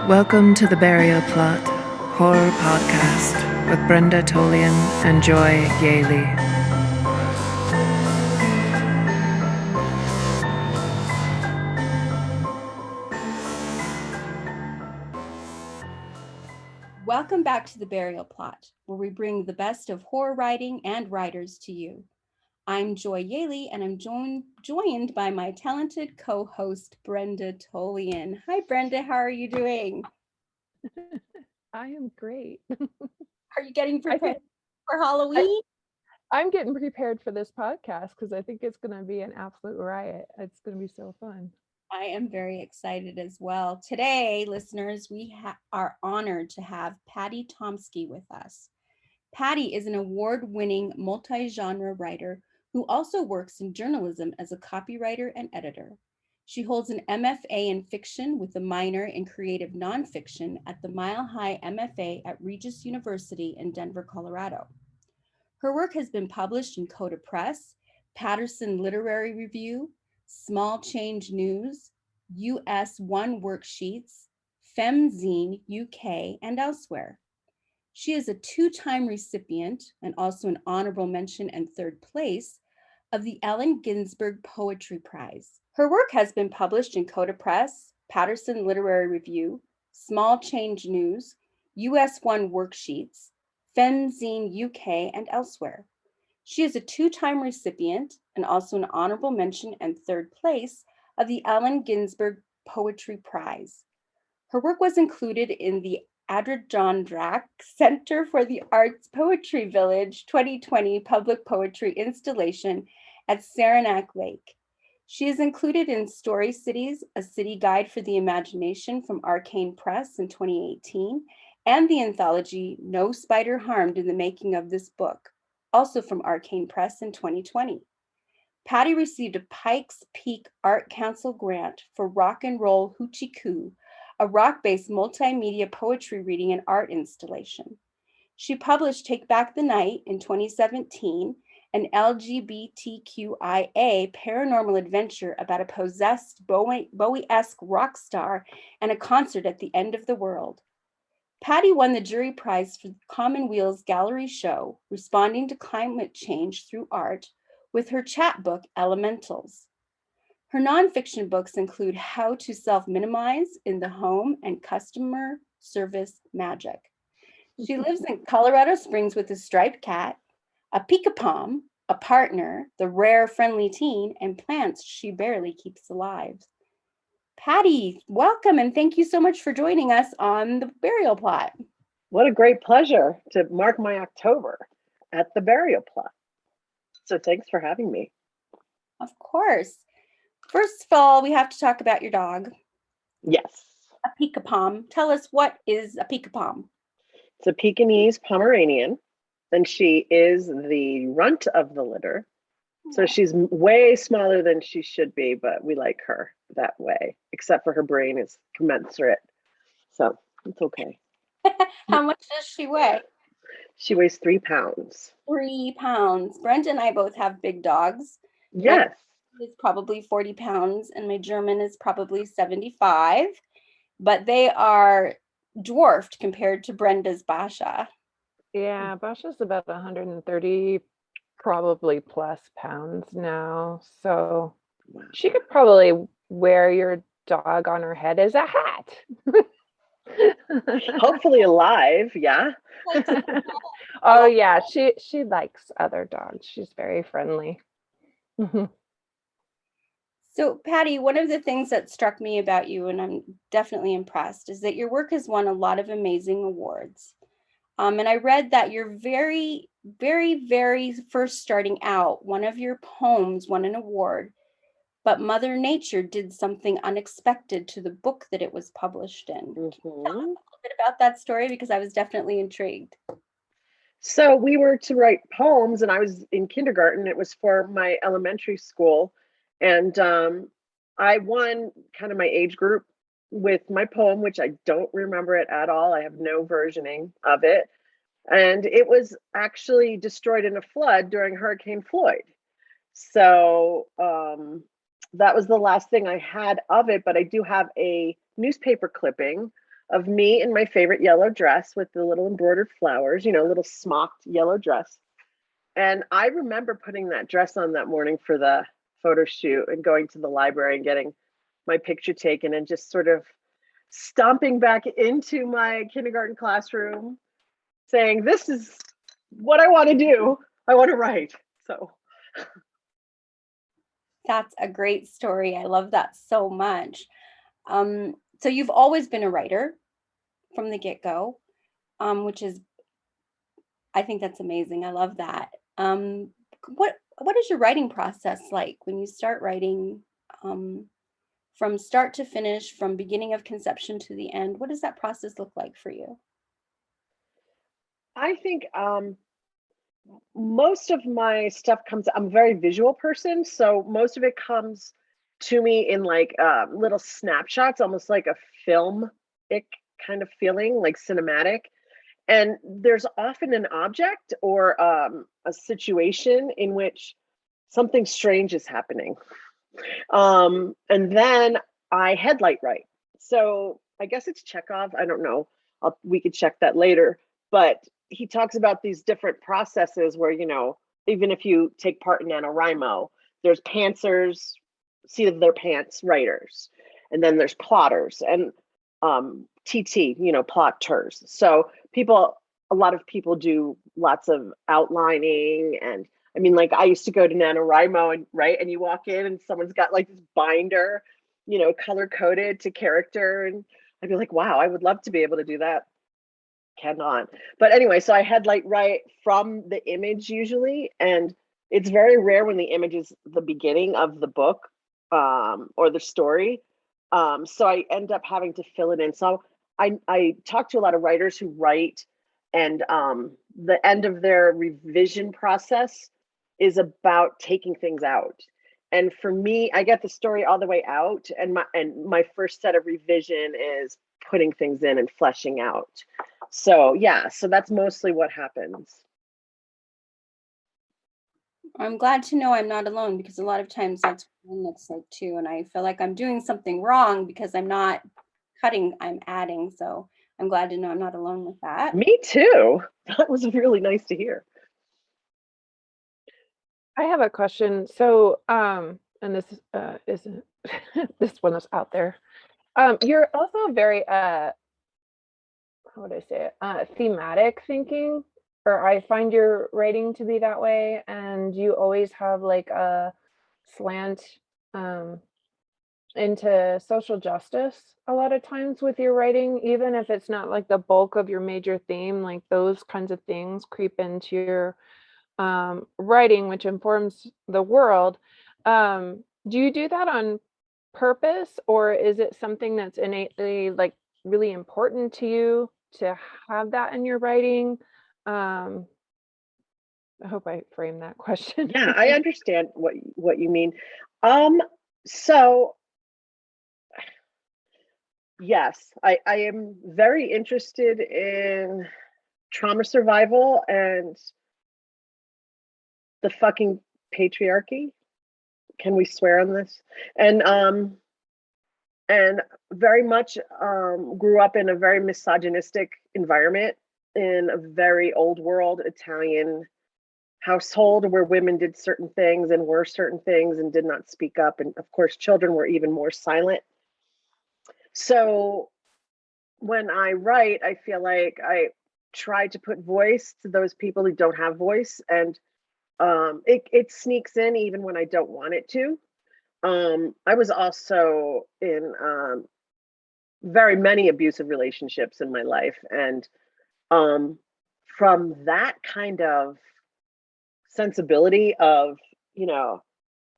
Welcome to the Burial Plot Horror Podcast with Brenda Tolian and Joy Yaley. Welcome back to the Burial Plot, where we bring the best of horror writing and writers to you. I'm Joy Yaley, and I'm joined by my talented co-host, Brenda Tolian. Hi, Brenda. How are you doing? I am great. Are you getting prepared for Halloween? I'm getting prepared for this podcast because I think it's going to be an absolute riot. It's going to be so fun. I am very excited as well. Today, listeners, we are honored to have Patty Tomsky with us. Patty is an award-winning multi-genre writer who also works in journalism as a copywriter and editor. She holds an MFA in fiction with a minor in creative nonfiction at the Mile High MFA at Regis University in Denver, Colorado. Her work has been published in Kota Press, Paterson Literary Review, Small Change News, US 1 Worksheets, FemZine UK, and elsewhere. She is a two-time recipient and also an honorable mention and third place of the Allen Ginsberg Poetry Prize. Her work has been published in Kota Press, Paterson Literary Review, Small Change News, US 1 Worksheets, FemZine UK, and elsewhere. She is a two-time recipient and also an honorable mention and third place of the Allen Ginsberg Poetry Prize. Her work was included in the Adirondack Center for the Arts Poetry Village 2020 public poetry installation at Saranac Lake. She is included in Story Cities, a city guide for the imagination from Arachne Press in 2018, and the anthology No Spider Harmed in the Making of This Book, also from Arachne Press in 2020. Patty received a Pikes Peak Arts Council grant for Roll Hootchie Koo, a rock-based multimedia poetry reading and art installation. She published Take Back the Night in 2017, an LGBTQIA paranormal adventure about a possessed Bowie-esque rock star and a concert at the end of the world. Patty won the jury prize for the Commonweal's gallery show, Responding to Climate Change Through Art, with her chat book, Elementals. Her nonfiction books include How to Self-Minimize in the Home and Customer Service Magic. She lives in Colorado Springs with a striped cat, a Pikapom, a partner, the rare friendly teen, and plants she barely keeps alive. Patty, welcome, and thank you so much for joining us on the Burial Plot. What a great pleasure to mark my October at the Burial Plot. So thanks for having me. Of course. First of all, we have to talk about your dog. Yes. A Pikapom. Tell us, what is a Pikapom? It's a Pekingese Pomeranian, and she is the runt of the litter. So she's way smaller than she should be, but we like her that way, except for her brain is commensurate. So it's okay. How much does she weigh? She weighs 3 pounds. 3 pounds. Brenda and I both have big dogs. Yes. My is probably 40 pounds, and my German is probably 75, but they are dwarfed compared to Brenda's Basha. Yeah, Basha's about 130 probably plus pounds now. So she could probably wear your dog on her head as a hat. Hopefully alive, yeah. Oh yeah, she likes other dogs. She's very friendly. So Patty, one of the things that struck me about you, and I'm definitely impressed, is that your work has won a lot of amazing awards. And I read that you're very, very, very first starting out, one of your poems won an award, but Mother Nature did something unexpected to the book that it was published in. Can you tell us a little bit about that story? Because I was definitely intrigued. So we were to write poems, and I was in kindergarten. It was for my elementary school. And I won kind of my age group with my poem, which I don't remember it at all. I have no versioning of it. And it was actually destroyed in a flood during Hurricane Floyd. So that was the last thing I had of it, but I do have a newspaper clipping of me in my favorite yellow dress with the little embroidered flowers, little smocked yellow dress. And I remember putting that dress on that morning for the photo shoot and going to the library and getting my picture taken and just sort of stomping back into my kindergarten classroom saying, this is what I want to do. I want to write. So that's a great story. I love that so much. So you've always been a writer from the get-go, which is, I think that's amazing. I love that. What is your writing process like when you start writing, from start to finish, from beginning of conception to the end? What does that process look like for you? I think most of my stuff I'm a very visual person, so most of it comes to me in like little snapshots, almost like a film-ic kind of feeling, like cinematic. And there's often an object or a situation in which something strange is happening. And then I headlight write. So I guess it's Chekhov. I don't know. We could check that later. But he talks about these different processes where, even if you take part in NaNoWriMo, there's pantsers, seat of their pants writers, and then there's plotters and TT, plotters. So a lot of people do lots of outlining. And I mean, like I used to go to NaNoWriMo and write, and you walk in and someone's got like this binder, color coded to character. And I'd be like, wow, I would love to be able to do that. Cannot. But anyway, so I headlight write from the image usually. And it's very rare when the image is the beginning of the book or the story. So I end up having to fill it in. So I talk to a lot of writers who write, and the end of their revision process is about taking things out. And for me, I get the story all the way out, and my first set of revision is putting things in and fleshing out. So yeah, so that's mostly what happens. I'm glad to know I'm not alone, because a lot of times that's what it looks like too. And I feel like I'm doing something wrong because I'm not cutting, I'm adding. So I'm glad to know I'm not alone with that. Me too. That was really nice to hear. I have a question. So, and this isn't this one is out there. You're also very how would I say it? Thematic thinking, or I find your writing to be that way, and you always have like a slant into social justice a lot of times with your writing, even if it's not like the bulk of your major theme. Like those kinds of things creep into your writing, which informs the world. Do you do that on purpose, or is it something that's innately like really important to you to have that in your writing? I hope I framed that question. Yeah, I understand what you mean. So yes, I am very interested in trauma survival and the fucking patriarchy. Can we swear on this? And very much grew up in a very misogynistic environment in a very old world Italian household where women did certain things and were certain things and did not speak up. And of course, children were even more silent. So when I write, I feel like I try to put voice to those people who don't have voice. And it sneaks in even when I don't want it to. I was also in very many abusive relationships in my life. And from that kind of sensibility of,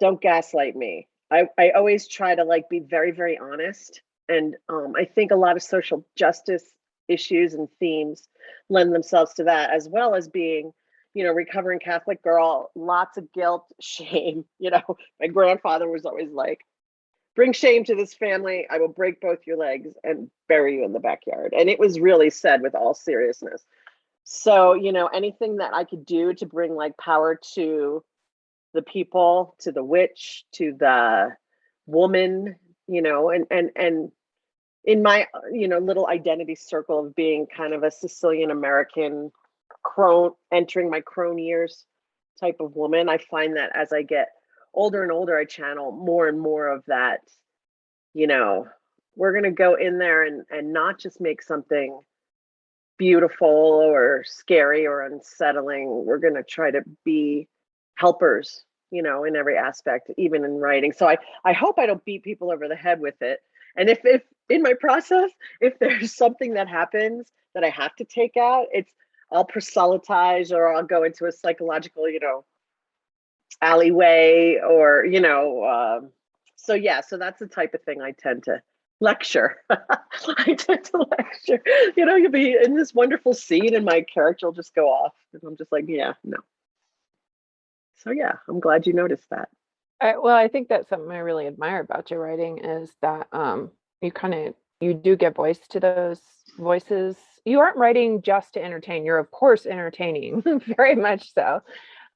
don't gaslight me. I always try to like be very, very honest. And I think a lot of social justice issues and themes lend themselves to that, as well as being, recovering Catholic girl, lots of guilt, shame. My grandfather was always like, bring shame to this family. I will break both your legs and bury you in the backyard. And it was really said with all seriousness. So, anything that I could do to bring like power to the people, to the witch, to the woman, and in my, little identity circle of being kind of a Sicilian American crone, entering my crone years type of woman, I find that as I get older and older, I channel more and more of that, we're going to go in there and not just make something beautiful or scary or unsettling. We're going to try to be helpers, in every aspect, even in writing. So I hope I don't beat people over the head with it. And if in my process, if there's something that happens that I have to take out, I'll proselytize, or I'll go into a psychological, alleyway, or, so that's the type of thing I tend to lecture. I tend to lecture, you'll be in this wonderful scene and my character will just go off. And I'm just like, yeah, no. So yeah, I'm glad you noticed that. Well, I think that's something I really admire about your writing is that you do give voice to those voices. You aren't writing just to entertain. You're of course entertaining, very much so.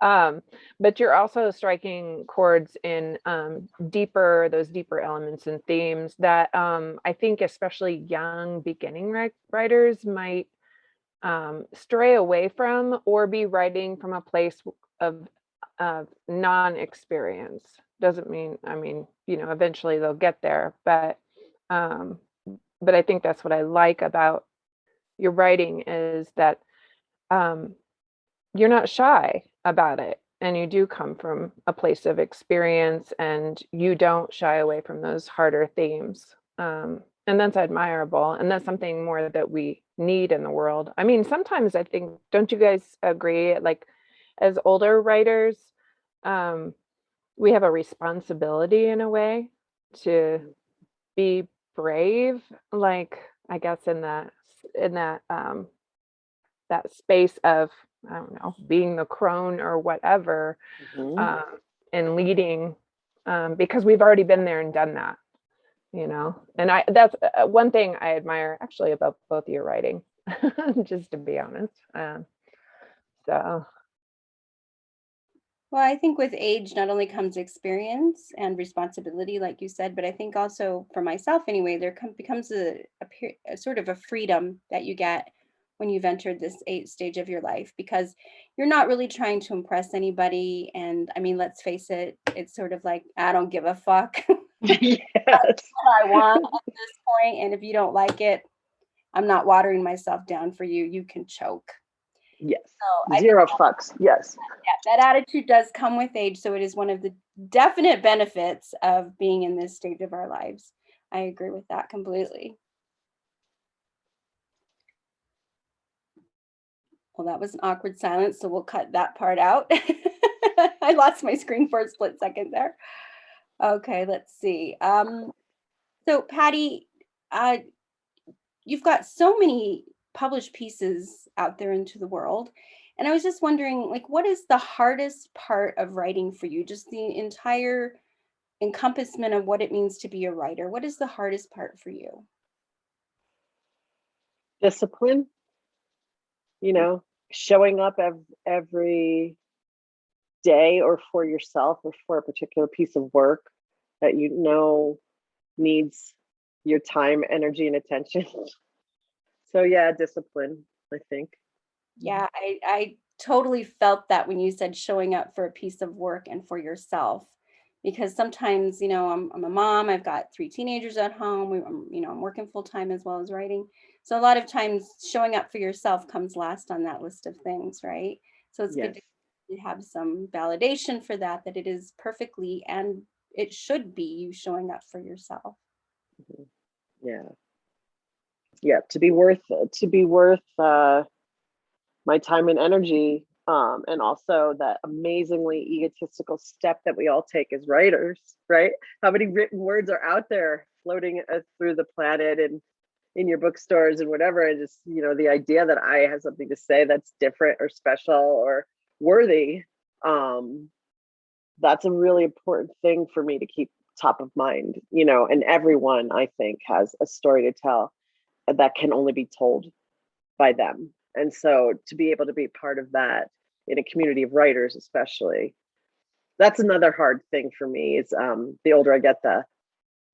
But you're also striking chords in those deeper elements and themes that I think especially young beginning writers might stray away from, or be writing from a place of non-experience. Doesn't mean, eventually they'll get there, but I think that's what I like about your writing is that you're not shy about it, and you do come from a place of experience, and you don't shy away from those harder themes. And that's admirable, and that's something more that we need in the world. I mean, sometimes I think, don't you guys agree, like as older writers, we have a responsibility in a way to be brave, like I guess in that that space of, I don't know, being the crone or whatever, and leading, because we've already been there and done that, and that's one thing I admire actually about both of your writing, just to be honest. So. Well, I think with age not only comes experience and responsibility, like you said, but I think also for myself anyway, there becomes a sort of a freedom that you get when you've entered this stage of your life, because you're not really trying to impress anybody. And I mean, let's face it, it's sort of like, I don't give a fuck. Yes. That's what I want at this point. And if you don't like it, I'm not watering myself down for you. You can choke. Yes. So Zero fucks. Yes. Yeah, that attitude does come with age. So it is one of the definite benefits of being in this stage of our lives. I agree with that completely. Well, that was an awkward silence, so we'll cut that part out. I lost my screen for a split second there. Okay, let's see. So Patty, you've got so many published pieces out there into the world. And I was just wondering, like, what is the hardest part of writing for you? Just the entire encompassment of what it means to be a writer. What is the hardest part for you? Discipline, showing up every day, or for yourself, or for a particular piece of work that needs your time, energy, and attention. So yeah, discipline, I think. Yeah, I totally felt that when you said showing up for a piece of work and for yourself, because sometimes, I'm a mom, I've got 3 teenagers at home, I'm working full time as well as writing. So a lot of times showing up for yourself comes last on that list of things, right? So it's good to have some validation for that it is perfectly, and it should be, you showing up for yourself. Yeah, to be worth my time and energy, and also that amazingly egotistical step that we all take as writers, right? How many written words are out there floating through the planet and in your bookstores and whatever, and just the idea that I have something to say that's different or special or worthy, that's a really important thing for me to keep top of mind, and everyone, I think, has a story to tell that can only be told by them. And so to be able to be part of that in a community of writers, especially, that's another hard thing for me is, the older I get, the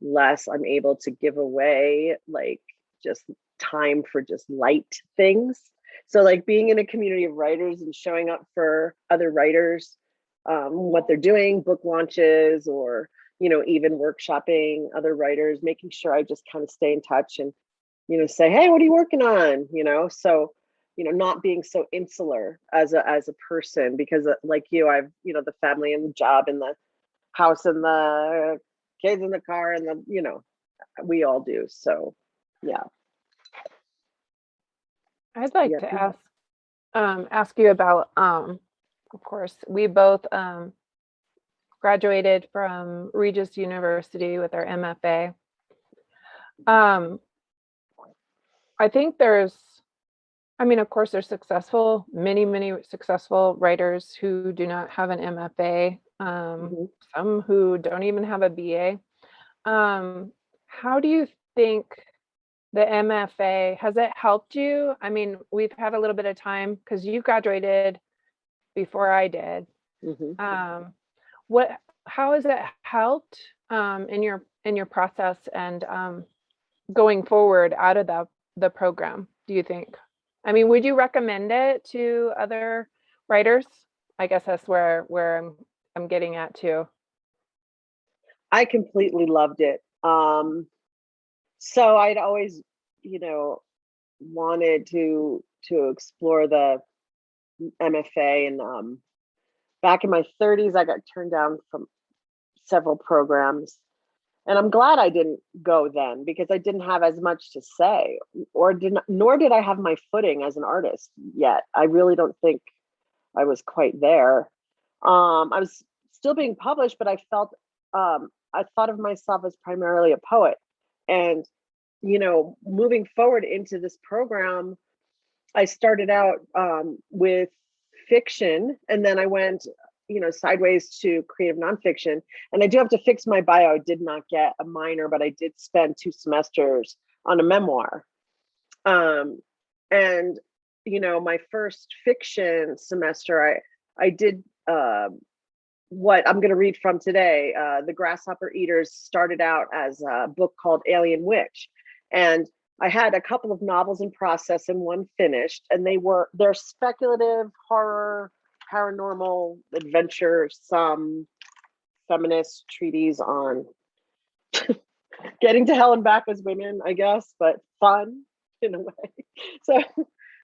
less I'm able to give away like just time for just light things. So like being in a community of writers and showing up for other writers, what they're doing, book launches, or, you know, even workshopping other writers, making sure I just kind of stay in touch and, you know, say, hey, what are you working on? You know, so, you know, not being so insular as a person, because like you, I've, you know, the family and the job and the house and the kids in the car and the, you know, we all do. So yeah. I'd like to ask you about, of course, we both graduated from Regis University with our MFA. I think of course, there's many successful writers who do not have an MFA, some who don't even have a BA. How do you think the MFA, has it helped you? I mean, we've had a little bit of time because you graduated before I did. How has it helped in your process and going forward out of the program, do you think? I mean, would you recommend it to other writers? I guess that's where I'm getting at too. I completely loved it. So I'd always, you know, wanted to explore the MFA, and back in my 30s, I got turned down from several programs, and I'm glad I didn't go then, because I didn't have as much to say, nor did I have my footing as an artist yet. I really don't think I was quite there. I was still being published, but I felt I thought of myself as primarily a poet. And, you know, moving forward into this program, I started out with fiction, and then I went, you know, sideways to creative nonfiction. And I do have to fix my bio. I did not get a minor, but I did spend 2 semesters on a memoir. And, you know, my first fiction semester, I did what I'm going to read from today. The Grasshopper Eaters started out as a book called Alien Witch. And I had a couple of novels in process and one finished, and they're speculative, horror, paranormal, adventure, some feminist treatise on getting to hell and back as women, I guess, but fun in a way.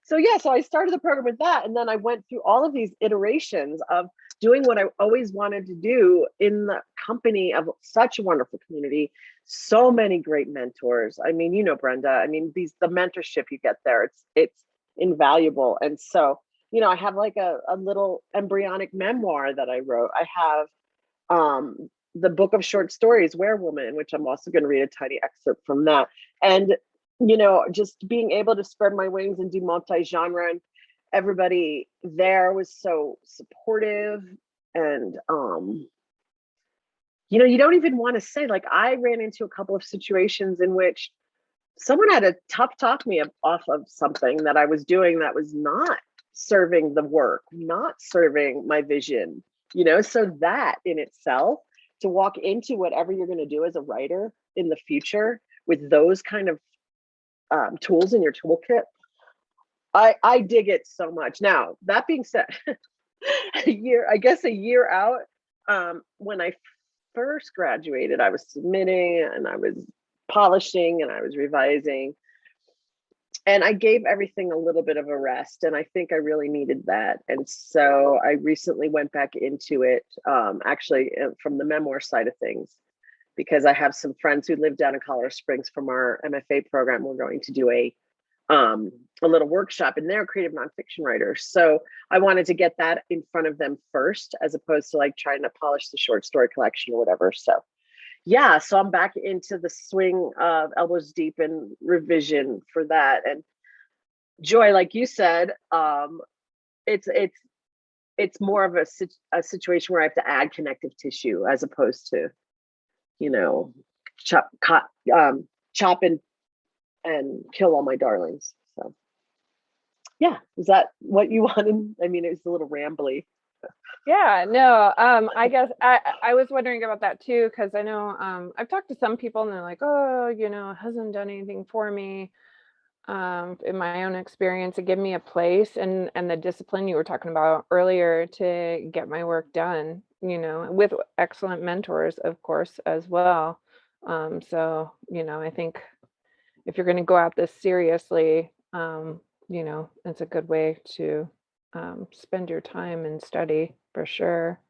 So I started the program with that, and then I went through all of these iterations of doing what I always wanted to do in the company of such a wonderful community, so many great mentors. I mean, you know, Brenda, I mean, the mentorship you get there, it's invaluable. And so, you know, I have like a little embryonic memoir that I wrote. I have the book of short stories, Werewoman, which I'm also going to read a tiny excerpt from that. And, you know, just being able to spread my wings and do multi-genre, and everybody there was so supportive. And, you know, you don't even want to say, like, I ran into a couple of situations in which someone had to tough talk me off of something that I was doing that was not serving the work, not serving my vision, you know. So that in itself, to walk into whatever you're going to do as a writer in the future with those kind of tools in your toolkit, I dig it so much. Now, that being said, a year out, when I first graduated, I was submitting and I was polishing and I was revising, and I gave everything a little bit of a rest, and I think I really needed that. And so I recently went back into it, actually from the memoir side of things, because I have some friends who live down in Colorado Springs from our MFA program. We're going to do a little workshop, and they're creative nonfiction writers. So I wanted to get that in front of them first, as opposed to like trying to polish the short story collection or whatever. So yeah, so I'm back into the swing of elbows deep in revision for that. And Joy, like you said, it's more of a situation where I have to add connective tissue as opposed to, you know, chop and kill all my darlings. So yeah, is that what you wanted? I mean, it was a little rambly. Yeah, no, I guess I was wondering about that too, because I know I've talked to some people and they're like, oh, it hasn't done anything for me. In my own experience, it gave me a place and the discipline you were talking about earlier to get my work done, with excellent mentors, of course, as well. So, I think if you're going to go at this seriously, it's a good way to spend your time and study for sure.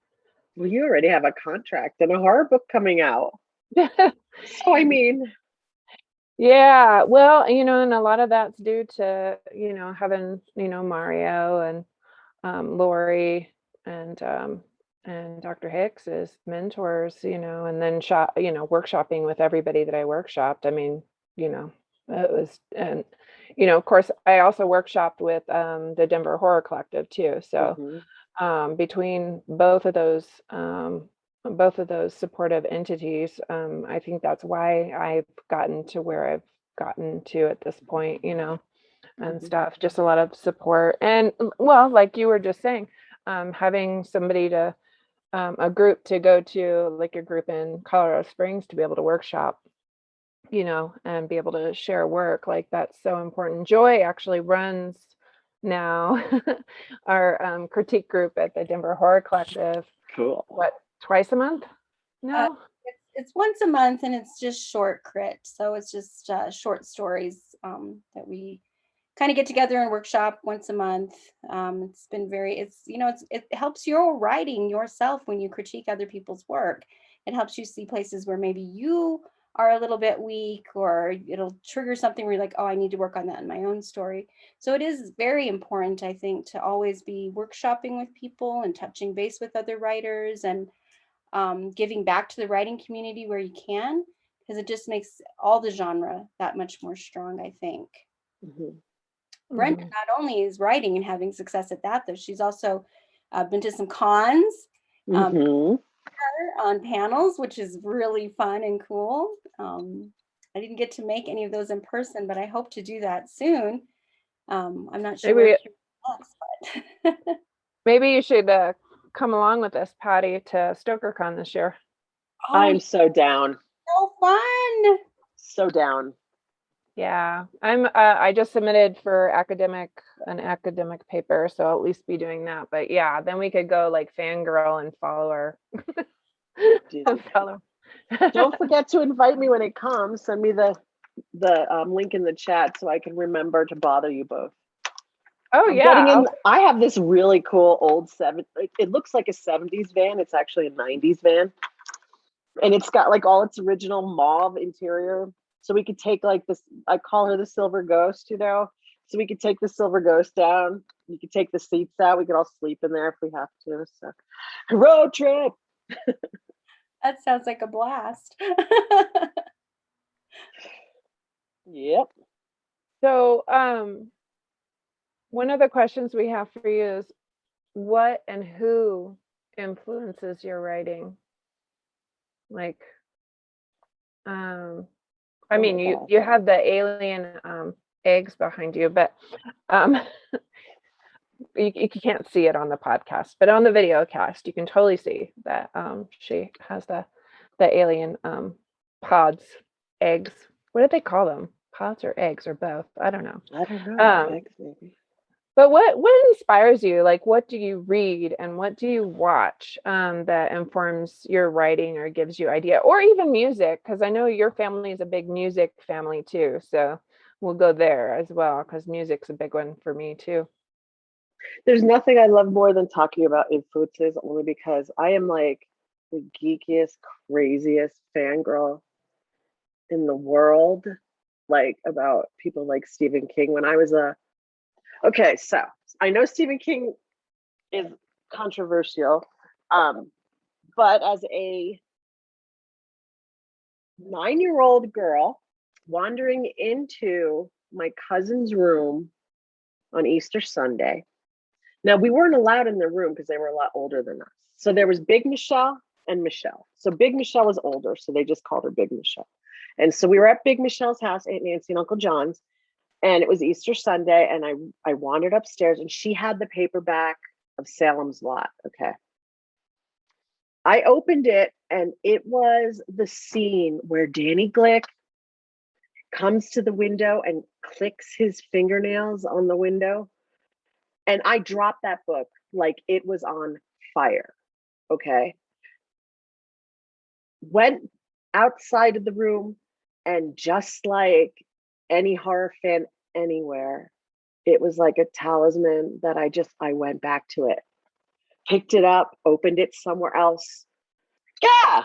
Well, you already have a contract and a horror book coming out. So, I mean, Yeah, well, and a lot of that's due to, having, Mario and Lori and Dr. Hicks as mentors, and then workshopping with everybody that I workshopped. I mean, it was, and of course, I also workshopped with the Denver Horror Collective too. So between both of those supportive entities, I think that's why I've gotten to where I've gotten to at this point, and stuff. Just a lot of support. And well, like you were just saying, having somebody to a group to go to, like your group in Colorado Springs, to be able to workshop, and be able to share work, like that's so important. Joy actually runs now our critique group at the Denver Horror Collective. cool. What, twice a month? No. It's once a month, and it's just short crit. So it's just short stories that we kind of get together and workshop once a month. It's been it helps your writing yourself when you critique other people's work. It helps you see places where maybe you are a little bit weak, or it'll trigger something where you're like, oh, I need to work on that in my own story. So it is very important, I think, to always be workshopping with people and touching base with other writers, and giving back to the writing community where you can, because it just makes all the genre that much more strong, I think. Brenda not only is writing and having success at that, though, she's also been to some cons on panels, which is really fun and cool. I didn't get to make any of those in person, but I hope to do that soon. I'm not sure where but maybe you should come along with us, Patty, to StokerCon this year. I'm so down. So fun. So down. Yeah, I just submitted for an academic paper, so I'll at least be doing that. But yeah, then we could go like fangirl and follow her. Don't forget to invite me when it comes. Send me the link in the chat so I can remember to bother you both. Oh, yeah. I have this really cool old it looks like a 70s van. It's actually a 90s van. And it's got like all its original mauve interior. So we could take like this, I call her the Silver Ghost, So we could take the Silver Ghost down. You could take the seats out. We could all sleep in there if we have to. So road trip. That sounds like a blast. Yep. So one of the questions we have for you is, what and who influences your writing? Like, I mean, you have the alien eggs behind you, but you can't see it on the podcast, but on the video cast, you can totally see that she has the alien pods, eggs. What do they call them? Pods or eggs or both? I don't know. Eggs maybe. But what inspires you? Like, what do you read and what do you watch that informs your writing or gives you idea, or even music? Because I know your family is a big music family too. So we'll go there as well, because music's a big one for me too. There's nothing I love more than talking about influences, only because I am like the geekiest, craziest fangirl in the world, like about people like Stephen King. When I was okay, so I know Stephen King is controversial, but as a 9-year-old girl wandering into my cousin's room on Easter Sunday. Now, we weren't allowed in their room because they were a lot older than us. So there was Big Michelle and Michelle. So Big Michelle was older, so they just called her Big Michelle. And so we were at Big Michelle's house, Aunt Nancy and Uncle John's, and it was Easter Sunday, and I wandered upstairs, and she had the paperback of Salem's Lot. Okay. I opened it and it was the scene where Danny Glick comes to the window and clicks his fingernails on the window. And I dropped that book like it was on fire. Okay. Went outside of the room, and just like any horror fan anywhere, it was like a talisman that I went back to it, picked it up, opened it somewhere else. Yeah,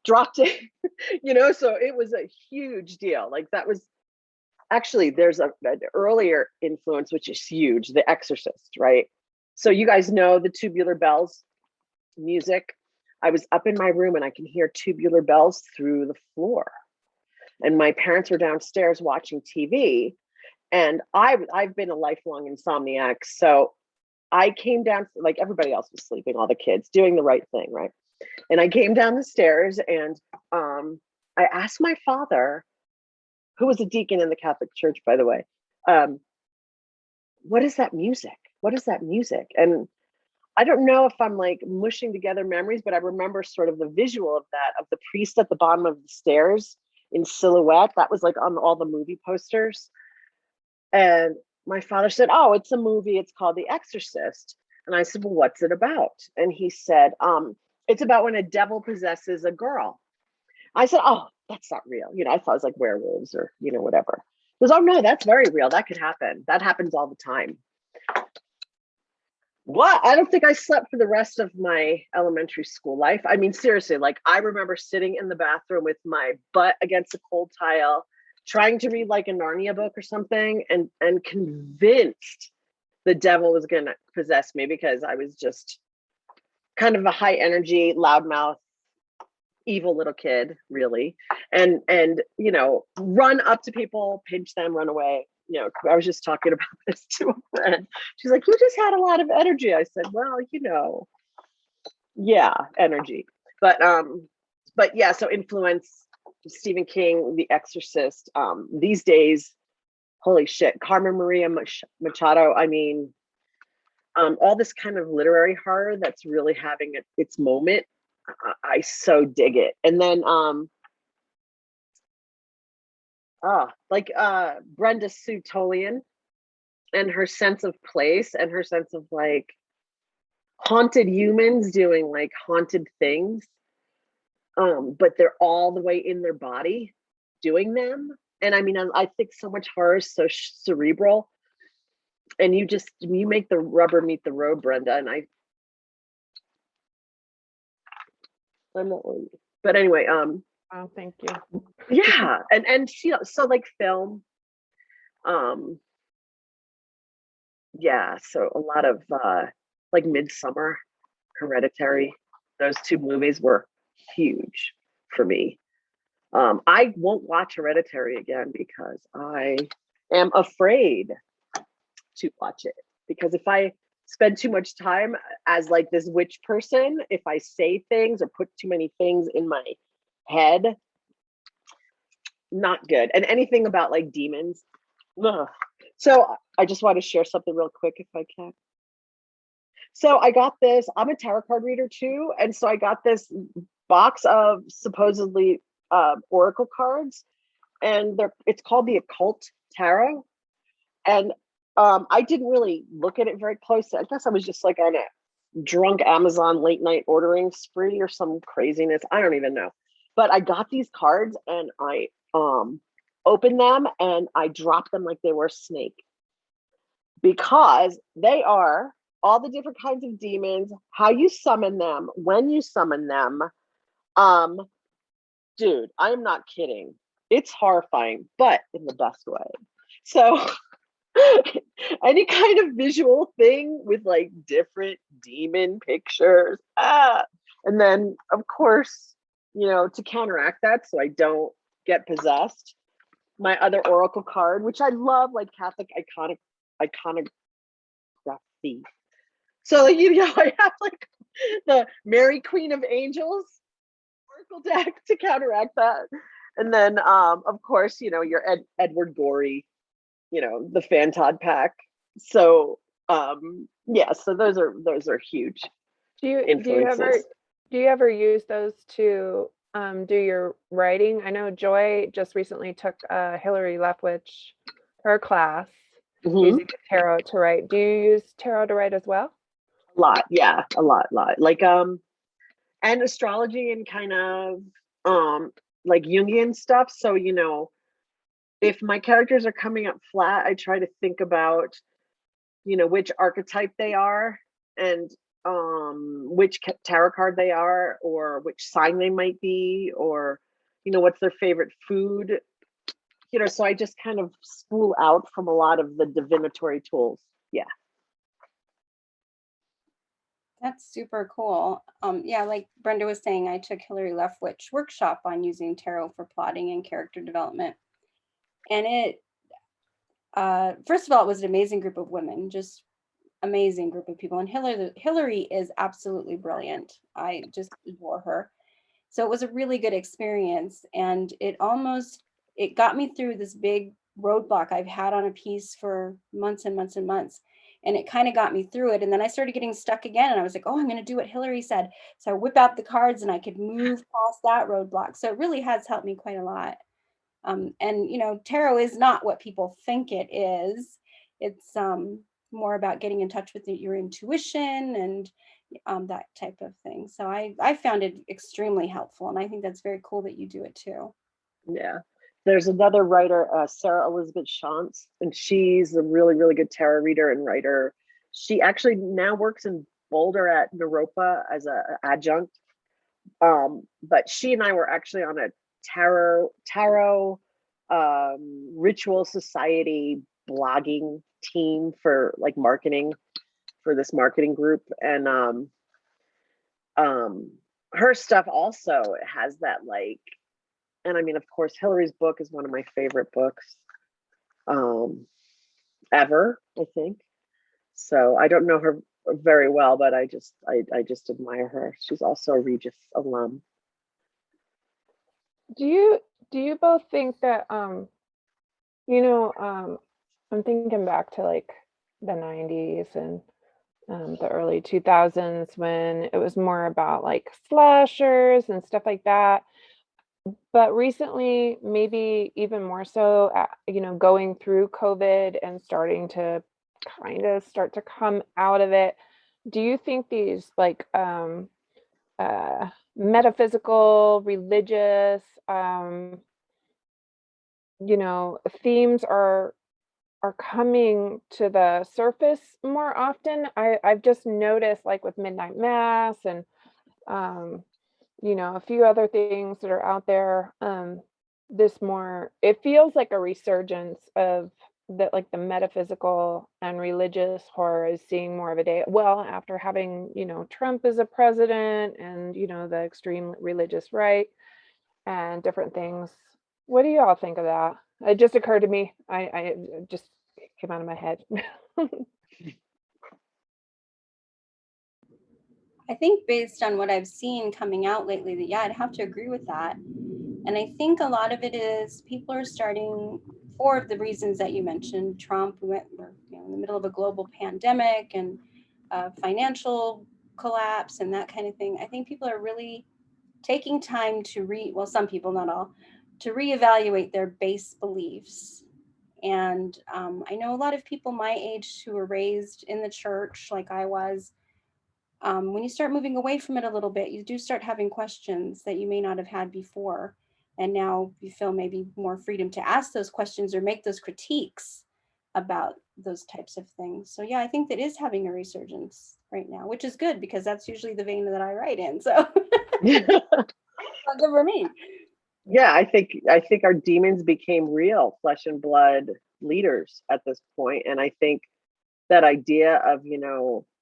dropped it, so it was a huge deal. Like that was actually, there's an earlier influence, which is huge, The Exorcist, right? So you guys know the Tubular Bells music. I was up in my room and I can hear tubular bells through the floor. And my parents were downstairs watching TV. And I've been a lifelong insomniac. So I came down, like everybody else was sleeping, all the kids doing the right thing, right? And I came down the stairs and I asked my father, who was a deacon in the Catholic Church, by the way, what is that music? What is that music? And I don't know if I'm like mushing together memories, but I remember sort of the visual of that, of the priest at the bottom of the stairs in silhouette. That was like on all the movie posters. And my father said, oh, it's a movie. It's called The Exorcist. And I said, well, what's it about? And he said, it's about when a devil possesses a girl. I said, oh, that's not real. I thought it was like werewolves or, whatever. He goes, oh no, that's very real. That could happen. That happens all the time. What? I don't think I slept for the rest of my elementary school life. I mean, seriously, like I remember sitting in the bathroom with my butt against a cold tile, trying to read like a Narnia book or something, and convinced the devil was going to possess me because I was just kind of a high energy, loudmouth, evil little kid, really. And run up to people, pinch them, run away. I was just talking about this to a friend. She's like, you just had a lot of energy. I said, well, yeah, energy. But yeah, so influence, Stephen King, The Exorcist. These days, holy shit, Carmen Maria Machado. I mean, all this kind of literary horror that's really having its moment. I so dig it. And then Brenda Sue Tolian and her sense of place and her sense of like haunted humans doing like haunted things, but they're all the way in their body doing them. And I mean, I think so much horror is so cerebral, and you make the rubber meet the road, Brenda. And I'm not, but anyway, oh, thank you. Yeah, and so like film, yeah, so a lot of like Midsummer, Hereditary, those two movies were huge for me. I won't watch Hereditary again because I am afraid to watch it, because if I spend too much time as like this witch person, if I say things or put too many things in my head, not good. And anything about like demons. Ugh. So I just want to share something real quick if I can. So I got this, I'm a tarot card reader too. And so I got this box of supposedly oracle cards, and it's called the Occult Tarot. And I didn't really look at it very closely. I guess I was just like on a drunk Amazon late night ordering spree or some craziness. I don't even know. But I got these cards and I opened them and I dropped them like they were a snake, because they are all the different kinds of demons, how you summon them, when you summon them. Dude, I'm not kidding. It's horrifying, but in the best way. So any kind of visual thing with like different demon pictures. And then of course, to counteract that so I don't get possessed, my other oracle card, which I love, like Catholic iconography. So I have like the Mary Queen of Angels oracle deck to counteract that. And then of course, your Edward Gorey, the Fantod pack. So Yeah, so those are huge Do you influences. ever use those to do your writing? I know Joy just recently took Hillary Leftwich, her class Mhm. using the tarot to write. Do you use tarot to write as well? A lot, yeah, a lot. Like and astrology and kind of like Jungian stuff. So, if my characters are coming up flat, I try to think about, which archetype they are, and which tarot card they are, or which sign they might be, or what's their favorite food. So I just kind of spool out from a lot of the divinatory tools. Yeah. That's super cool. Yeah, like Brenda was saying, I took Hillary Leftwich workshop on using tarot for plotting and character development. And it, first of all, it was an amazing group of women, just amazing group of people. And Hillary is absolutely brilliant. I just adore her. So it was a really good experience. And it got me through this big roadblock I've had on a piece for months and months and months. And it kind of got me through it. And then I started getting stuck again. And I was like, oh, I'm going to do what Hillary said. So I whip out the cards and I could move past that roadblock. So it really has helped me quite a lot. And tarot is not what people think it is. It's more about getting in touch with your intuition and that type of thing. So I found it extremely helpful, and I think that's very cool that you do it too. Yeah. There's another writer, Sarah Elizabeth Shantz, and she's a really, really good tarot reader and writer. She actually now works in Boulder at Naropa as an adjunct. But she and I were actually on a tarot ritual society blogging team for like marketing for this marketing group. And her stuff also has that like, and I mean, of course, Hillary's book is one of my favorite books ever, I think. So I don't know her very well, but I just admire her. She's also a Regis alum. Do you both think that I'm thinking back to like the 90s and the early 2000s when it was more about like slashers and stuff like that. But recently, maybe even more so, going through COVID and starting to kind of start to come out of it. Do you think these like metaphysical, religious, themes are coming to the surface more often? I've just noticed, like with Midnight Mass and a few other things that are out there. It feels like a resurgence of that, like the metaphysical and religious horror is seeing more of a day. Well, after having, Trump as a president and, the extreme religious right and different things. What do you all think of that? It just occurred to me. I just came out of my head. I think based on what I've seen coming out lately, that yeah, I'd have to agree with that. And I think a lot of it is people are starting, for the reasons that you mentioned. Trump, we're in the middle of a global pandemic and financial collapse and that kind of thing. I think people are really taking time to some people, not all, to reevaluate their base beliefs. And I know a lot of people my age who were raised in the church like I was. When you start moving away from it a little bit, you do start having questions that you may not have had before. And now you feel maybe more freedom to ask those questions or make those critiques about those types of things. So yeah, I think that is having a resurgence right now, which is good because that's usually the vein that I write in. So good for me. Yeah, I think our demons became real flesh and blood leaders at this point. And I think that idea of,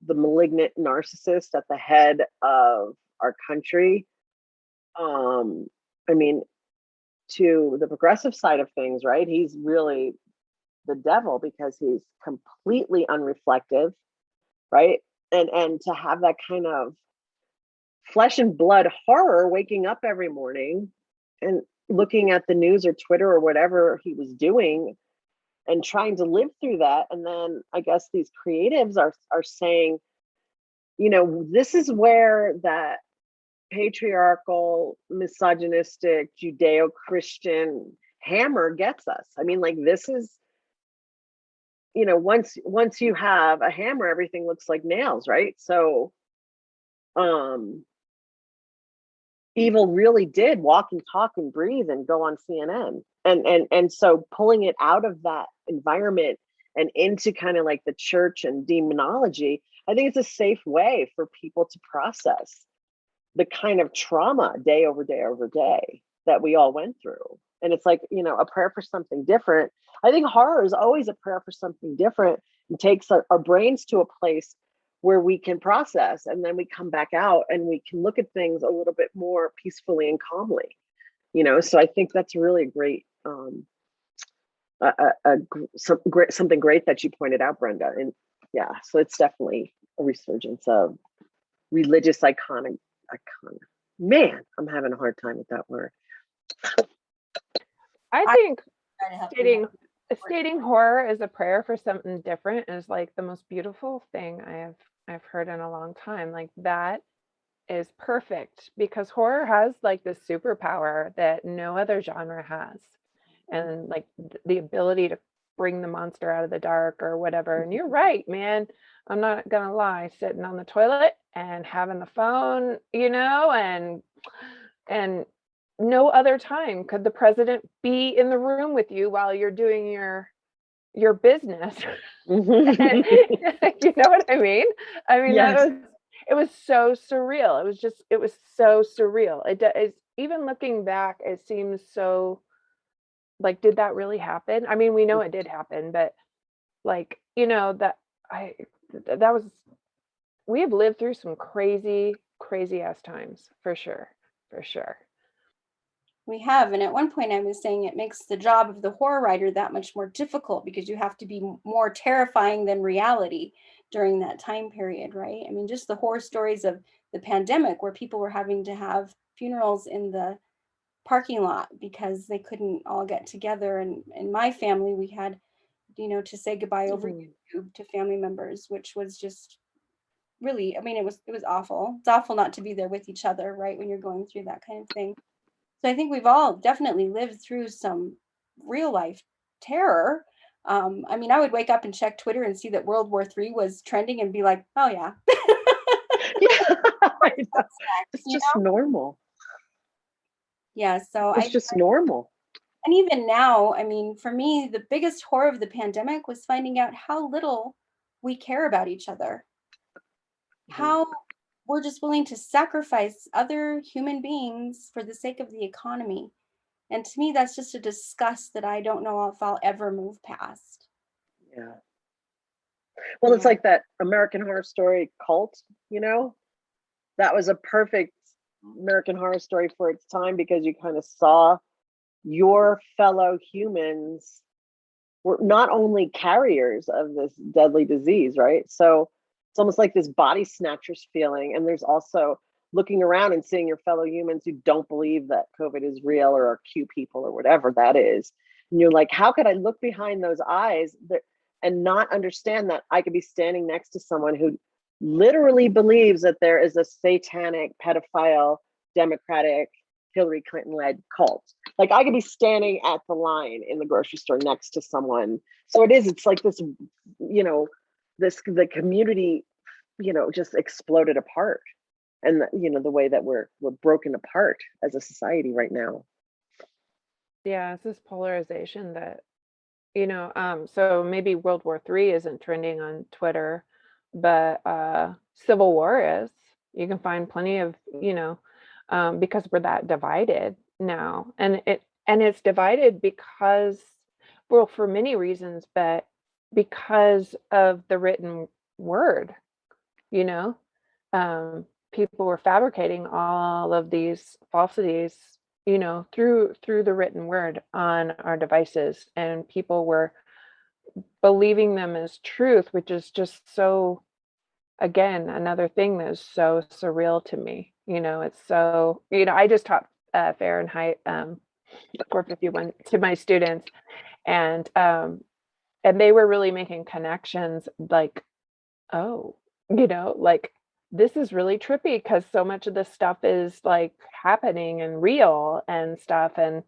the malignant narcissist at the head of our country, I mean, to the progressive side of things, right? He's really the devil because he's completely unreflective, right? And to have that kind of flesh and blood horror waking up every morning and looking at the news or Twitter or whatever he was doing and trying to live through that. And then I guess these creatives are saying, you know, this is where that patriarchal, misogynistic, Judeo-Christian hammer gets us. I mean, like, this is, you know, once you have a hammer, everything looks like nails, right? So evil really did walk and talk and breathe and go on CNN. And so pulling it out of that environment and into kind of like the church and demonology, I think it's a safe way for people to process the kind of trauma day over day over day that we all went through. And it's like, you know, a prayer for something different. I think horror is always a prayer for something different, and takes our brains to a place where we can process, and then we come back out and we can look at things a little bit more peacefully and calmly, you know. So I think that's really great, something great that you pointed out, Brenda. And yeah, so it's definitely a resurgence of religious iconic. Man, I'm having a hard time with that word. I think stating horror as a prayer for something different is like the most beautiful thing I've heard in a long time. Like, that is perfect, because horror has like this superpower that no other genre has, and like the ability to bring the monster out of the dark or whatever. And you're right, man. I'm not gonna lie, sitting on the toilet and having the phone, you know, and no other time could the president be in the room with you while you're doing your business. You know what I mean? I mean, yes. It was so surreal. It was so surreal. It even looking back, it seems so like, did that really happen? I mean, we know it did happen, but like, you know, we have lived through some crazy ass times, for sure. We have. And at one point I was saying it makes the job of the horror writer that much more difficult, because you have to be more terrifying than reality during that time period, right? I mean, just the horror stories of the pandemic, where people were having to have funerals in the parking lot because they couldn't all get together. And in my family, we had, you know, to say goodbye over YouTube to family members, which was just really, I mean, it was awful. It's awful not to be there with each other, right, when you're going through that kind of thing. So I think we've all definitely lived through some real life terror. I mean, I would wake up and check Twitter and see that World War III was trending and be like, oh yeah. Yeah, I know. It's just normal. Yeah, so it's just normal. And even now, I mean, for me, the biggest horror of the pandemic was finding out how little we care about each other. How we're just willing to sacrifice other human beings for the sake of the economy. And to me, that's just a disgust that I don't know if I'll ever move past. Yeah. Well, it's like that American Horror Story cult, you know? That was a perfect American Horror Story for its time, because you kind of saw your fellow humans were not only carriers of this deadly disease, right? So it's almost like this body snatchers feeling. And there's also looking around and seeing your fellow humans who don't believe that COVID is real, or are Q people, or whatever that is. And you're like, how could I look behind those eyes and not understand that I could be standing next to someone who literally believes that there is a satanic, pedophile, Democratic, Hillary Clinton-led cult. Like, I could be standing at the line in the grocery store next to someone. So it's like this, you know, the community, you know, just exploded apart. And you know, the way that we're broken apart as a society right now. Yeah, it's this polarization that, you know, so maybe World War III isn't trending on Twitter, but Civil War is. You can find plenty of, you know, because we're that divided now, and it's divided because, well, for many reasons, but because of the written word, you know. People were fabricating all of these falsities, you know, through the written word on our devices, and people were believing them as truth, which is just so, again, another thing that is so surreal to me. You know, it's so, you know, I just taught Fahrenheit 451 to my students, and and they were really making connections like, oh, like this is really trippy because so much of this stuff is like happening and real and stuff. And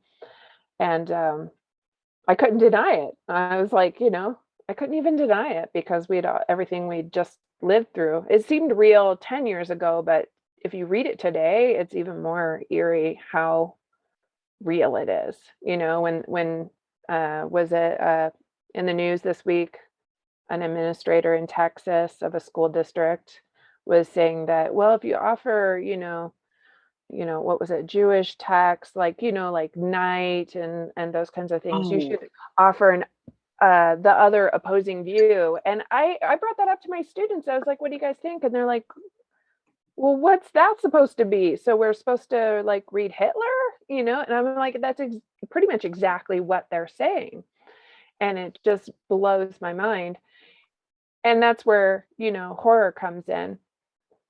I couldn't deny it. I was like, I couldn't even deny it because everything we just lived through. It seemed real 10 years ago, but if you read it today, it's even more eerie how real it is. When was it in the news this week, an administrator in Texas of a school district was saying that, well, if you offer, what was it, Jewish texts, like, like night and those kinds of things, you should offer the other opposing view. And I brought that up to my students. I was like, what do you guys think? And they're like, well, what's that supposed to be? So we're supposed to like read Hitler, and I'm like, that's pretty much exactly what they're saying. And it just blows my mind. And that's where, horror comes in,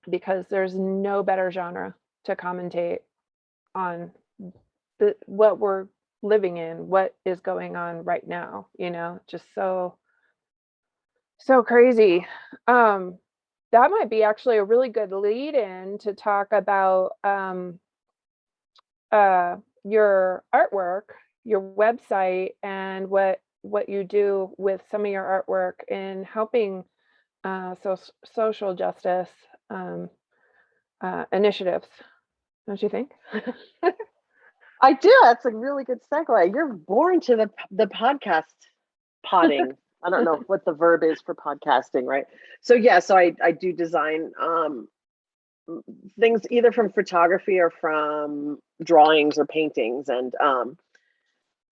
because there's no better genre to commentate on what we're living in, what is going on right now, just so crazy. That might be actually a really good lead in to talk about your artwork, your website, and what you do with some of your artwork in helping social justice initiatives. Don't you think? I do. That's a really good segue. You're born to the podcast podding. I don't know what the verb is for podcasting, right? So I do design things either from photography or from drawings or paintings, and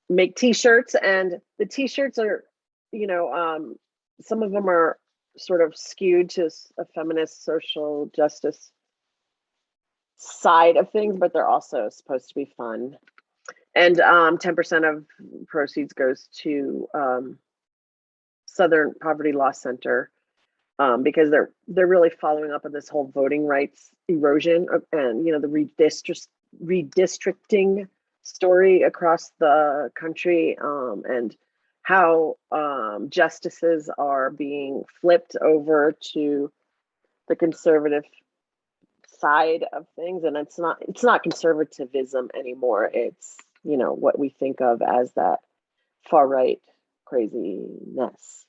make t-shirts. And the t-shirts are, some of them are sort of skewed to a feminist social justice side of things, but they're also supposed to be fun. And 10% of proceeds goes to Southern Poverty Law Center, because they're really following up on this whole voting rights erosion and the redistricting story across the country, and how justices are being flipped over to the conservative side of things. And it's not conservatism anymore. It's what we think of as that far right craziness.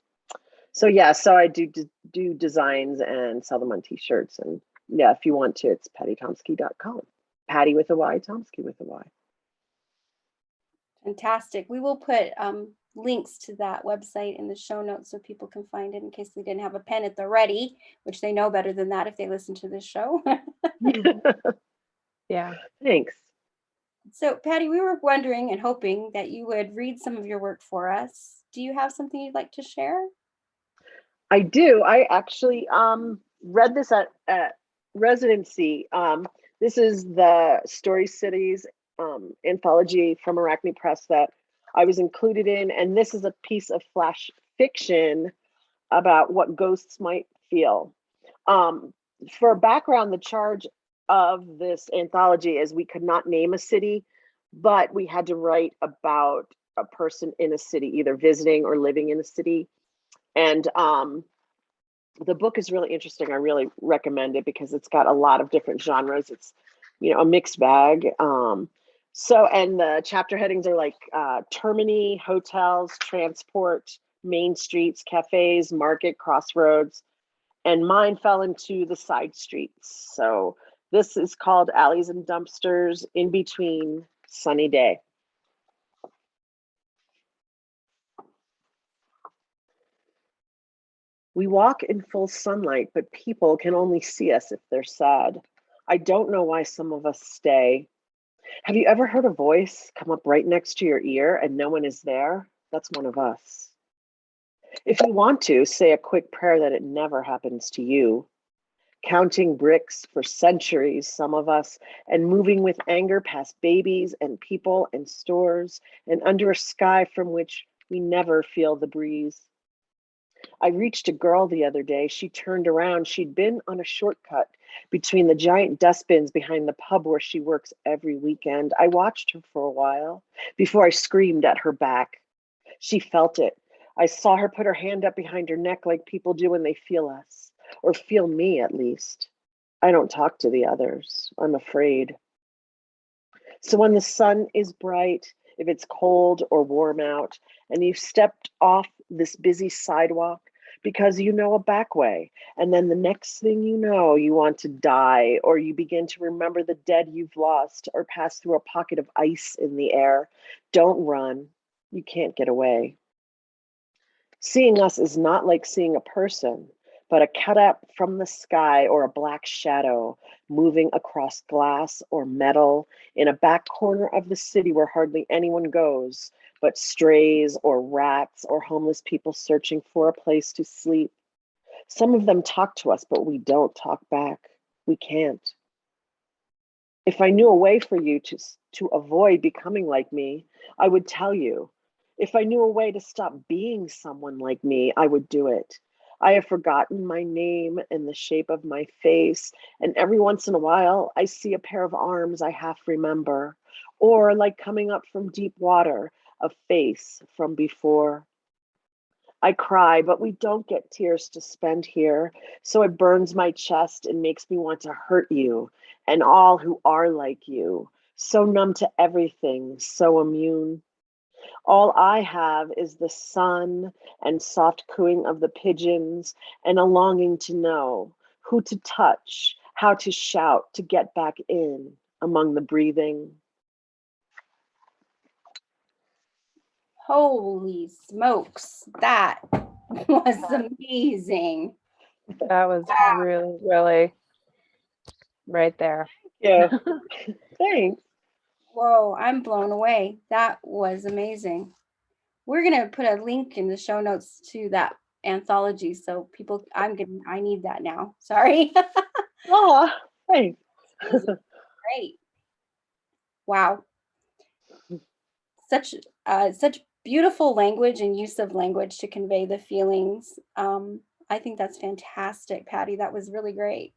So I do designs and sell them on t-shirts. And if you want to, it's pattytomsky.com. Patty with a Y, Tomsky with a Y. Fantastic. We will put links to that website in the show notes so people can find it in case they didn't have a pen at the ready, which they know better than that if they listen to this show. Yeah. Thanks. So, Patty, we were wondering and hoping that you would read some of your work for us. Do you have something you'd like to share? I do. I actually read this at residency. This is the Story Cities anthology from Arachne Press that I was included in. And this is a piece of flash fiction about what ghosts might feel. For background, the charge of this anthology is we could not name a city, but we had to write about a person in a city, either visiting or living in a city. And the book is really interesting. I really recommend it because it's got a lot of different genres. It's, a mixed bag. And the chapter headings are like termini, hotels, transport, main streets, cafes, market, crossroads, and mine fell into the side streets. So this is called Alleys and Dumpsters in Between Sunny Day. We walk in full sunlight, but people can only see us if they're sad. I don't know why some of us stay. Have you ever heard a voice come up right next to your ear and no one is there? That's one of us. If you want to, say a quick prayer that it never happens to you. Counting bricks for centuries, some of us, and moving with anger past babies and people and stores and under a sky from which we never feel the breeze. I reached a girl the other day. She turned around. She'd been on a shortcut between the giant dustbins behind the pub where she works every weekend. I watched her for a while before I screamed at her back. She felt it. I saw her put her hand up behind her neck like people do when they feel us, or feel me at least. I don't talk to the others. I'm afraid. So when the sun is bright, if it's cold or warm out, and you've stepped off this busy sidewalk because you know a back way, and then the next thing you know, you want to die, or you begin to remember the dead you've lost, or pass through a pocket of ice in the air, don't run. You can't get away. Seeing us is not like seeing a person, but a cutout from the sky or a black shadow moving across glass or metal in a back corner of the city where hardly anyone goes, but strays or rats or homeless people searching for a place to sleep. Some of them talk to us, but we don't talk back. We can't. If I knew a way for you to avoid becoming like me, I would tell you. If I knew a way to stop being someone like me, I would do it. I have forgotten my name and the shape of my face, and every once in a while, I see a pair of arms I half remember, or like coming up from deep water, a face from before. I cry, but we don't get tears to spend here, so it burns my chest and makes me want to hurt you and all who are like you, so numb to everything, so immune. All I have is the sun and soft cooing of the pigeons and a longing to know who to touch, how to shout to get back in among the breathing. Holy smokes, that was amazing. That was really, really right there. Yeah, thanks. Whoa, I'm blown away. That was amazing. We're going to put a link in the show notes to that anthology. So people, I need that now. Sorry. Oh, thanks. Great. Wow. Such beautiful language and use of language to convey the feelings. I think that's fantastic, Patty. That was really great.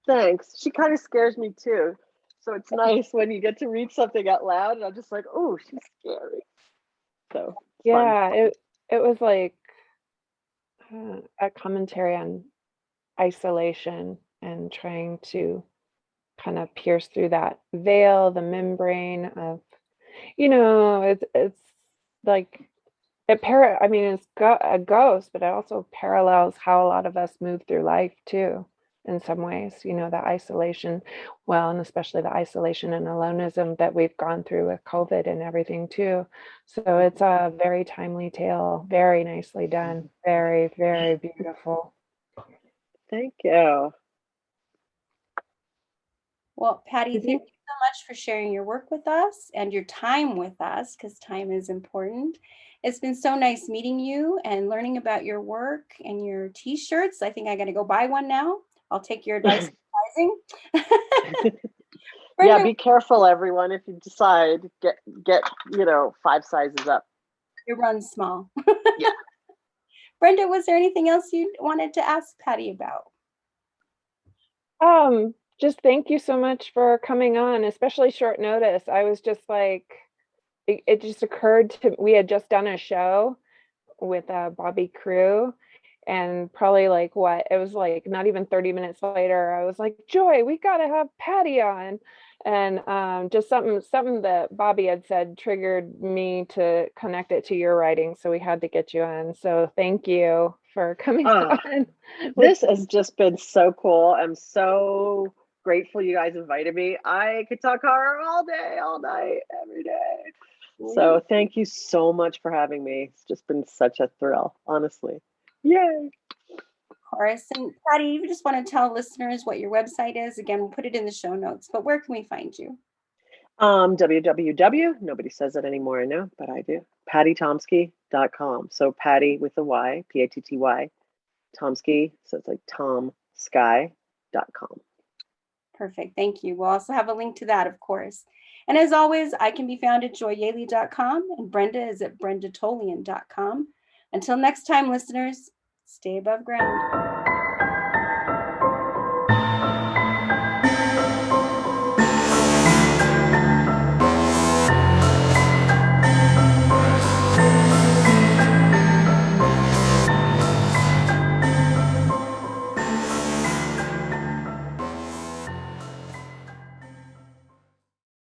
Thanks. She kind of scares me too. So it's nice when you get to read something out loud and I'm just like, oh, she's scary. So Yeah, fun. it was like a commentary on isolation and trying to kind of pierce through that veil, the membrane of, it's like I mean, it's a ghost, but it also parallels how a lot of us move through life too, in some ways, that isolation, well, and especially the isolation and aloneism that we've gone through with COVID and everything too. So it's a very timely tale, very nicely done, very, very beautiful. Thank you. Well, Patty, thank you so much for sharing your work with us and your time with us, because time is important. It's been so nice meeting you and learning about your work and your t-shirts. I think I got to go buy one now. I'll take your advice on sizing. Yeah, be careful, everyone. If you decide, get 5 sizes up. It runs small. Yeah. Brenda, was there anything else you wanted to ask Patty about? Just thank you so much for coming on, especially short notice. I was just like, it just occurred to we had just done a show with Bobby Crew, and probably like it was like not even 30 minutes later, I was like, Joy, we got to have Patty on. And just something that Bobby had said triggered me to connect it to your writing, so we had to get you on. So thank you for coming on. This has just been so cool. I'm so grateful you guys invited me. I could talk horror all day, all night, every day. So thank you so much for having me. It's just been such a thrill, honestly. Yay. Of course. And Patty, you just want to tell listeners what your website is? Again, we'll put it in the show notes, but where can we find you? www, nobody says it anymore, I know, but I do. PattyTomsky.com. So Patty with a Y, Patty, Tomsky. So it's like TomSky.com. Perfect. Thank you. We'll also have a link to that, of course. And as always, I can be found at joyyaley.com, and Brenda is at brendatolian.com. Until next time, listeners, stay above ground.